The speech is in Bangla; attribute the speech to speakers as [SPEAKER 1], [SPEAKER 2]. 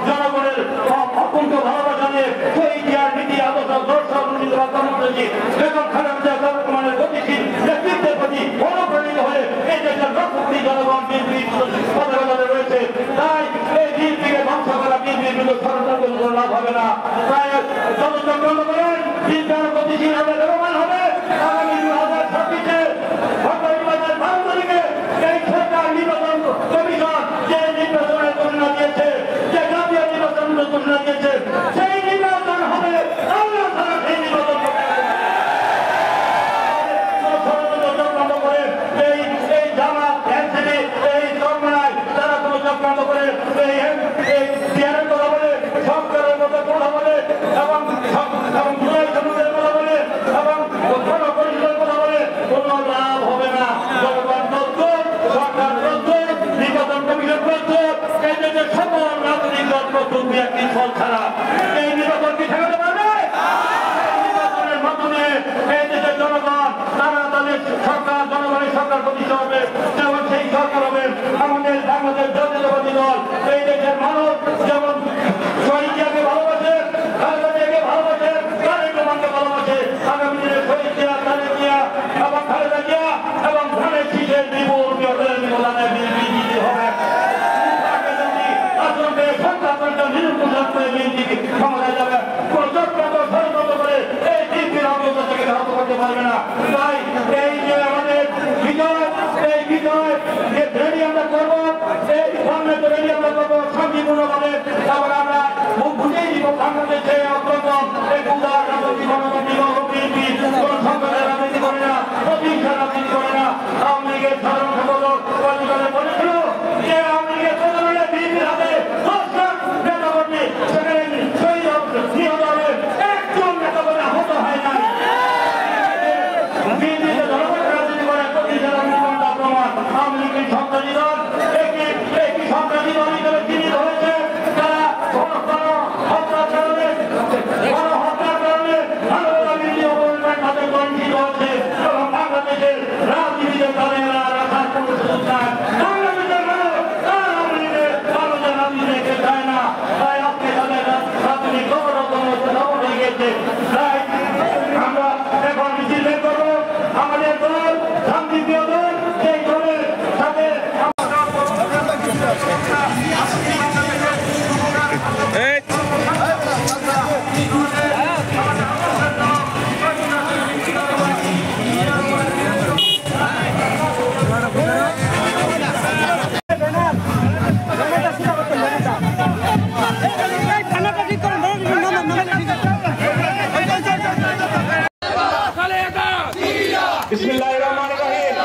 [SPEAKER 1] জনগণের অকুণ্ঠ ভালোবাসা নিয়ে নীতি আদর্শ দর্শন বেগম খালেদা জিয়ার গতিশীল নেতৃত্বের প্রতি অনুপ্রাণিত হয়ে এই দেশের লক্ষ জনগণ পদে রয়েছে। তাই এই বিএনপিকে ধ্বংস করা বিএনপির বিরুদ্ধে ষড়যন্ত্র লাভ হবে না। তাই জনগণ করেন বিএনপি আরো গতিশীল হবে, বেগমান হবে। আগামী 2026 ফেব্রুয়ারি 12 তারিখে এই সরকার নির্বাচন কমিশন যে নির্বাচনের ঘোষণা দিয়েছে, যে জাতীয় নির্বাচনের ঘোষণা দিয়েছে, সেই নির্বাচন হবে। আমরা তারা সেই নির্বাচন করে এই জামাত এনসিপি এই চরমনায় তারা কোনো চক্রান্ত করে এই বিহারের কথা বলে, সরকারের মতো কথা বলে এবং জুলাই সনদের কথা বলে এবং গণপরিষদের কথা বলে কোনো লাভ হবে না। জনগণ প্রস্তুত, সরকার প্রস্তুত, নির্বাচন কমিশন প্রস্তুত, এই দেশের সকল রাজনৈতিক দল প্রস্তুত। একটি ফল ছাড়া এই নির্বাচন কি ঠেকাতে পারবে? নির্বাচনের মাধ্যমে এই দেশের জনগণ তারা তাদের সরকার, জনগণের সরকার প্রতিষ্ঠা হবে এবং সেই সরকার হবে আমাদের বাংলাদেশ জাতীয়তাবাদী দল। এই দেশের মানুষ যেমন শহীদকে ভালোবাসে, খালেদা জিয়াকে ভালোবাসে, তারেক রহমানকে ভালোবাসে। আগামী দিনে শহীদ জিয়া, তারেক জিয়া এবং খালেদা জিয়া এবং ধানের শীষের বিপুল বিধানের বিরোধী হবে। আসলে সন্ত্রাসটা নিরুপচার করে বিএনপি ক্ষমতায় যাবে। কোন চক্রান্ত ষড়যন্ত্র করে এই বিএনপির অগ্রগতি থেকে ধ্বংস করতে পারবে না। তাই এই যে আমাদের বিজয়, এই বিজয় যে রেডি আমরা করবো, এই সামনে তো রেডি আমরা করবো শান্তিপূর্ণভাবে। তারপরে আমরা মুখ বুঝেই দিব বাংলাদেশে অগ্রগম এই উদার রাজনীতি গণতন্ত্রী বিএনপি কোন সংকটের রাজনীতি করে না, প্রতিষ্ঠা রাজনীতি করে না। আওয়ামী লীগের সাধারণ সম্পাদক বলেছিল যে আওয়ামী লীগের প্রধানের বিএনপির হাতে 10 লাখ নেতা কর্মী সেখানে শহীদ নিহত হবে, একজন নেতা কর্মী আহত হয় না। বিএনপিতে জনগণের রাজনীতি করে প্রতিষ্ঠা রাজনীতি করার প্রমাণ। আওয়ামী লীগের সন্ত্রাসী দল একটি সন্ত্রাসী দল হিসেবে চিহ্নিত হয়েছে। তারা হত্যার কারণে মানবতা বিরোধী অপরাধের সাথে বঞ্চিত হচ্ছে এবং বাংলাদেশের রাজনীতিতে তাদের রাখার কোনো সুযোগ নাই। বাংলাদেশের মানুষ তার আওয়ামী লীগের বাংলাদেশের রাজনীতি দেখতে চায় না। তাই আজকে তাদের রাজনীতি গণরক্ষণ হয়ে গেছে। তাই আমরা এখন মিছিল বের করবো। আমাদের দল শান্তিপ্রিয় দল, সেই দলের সাথে বিসমিল্লাহির রহমানির রহিম।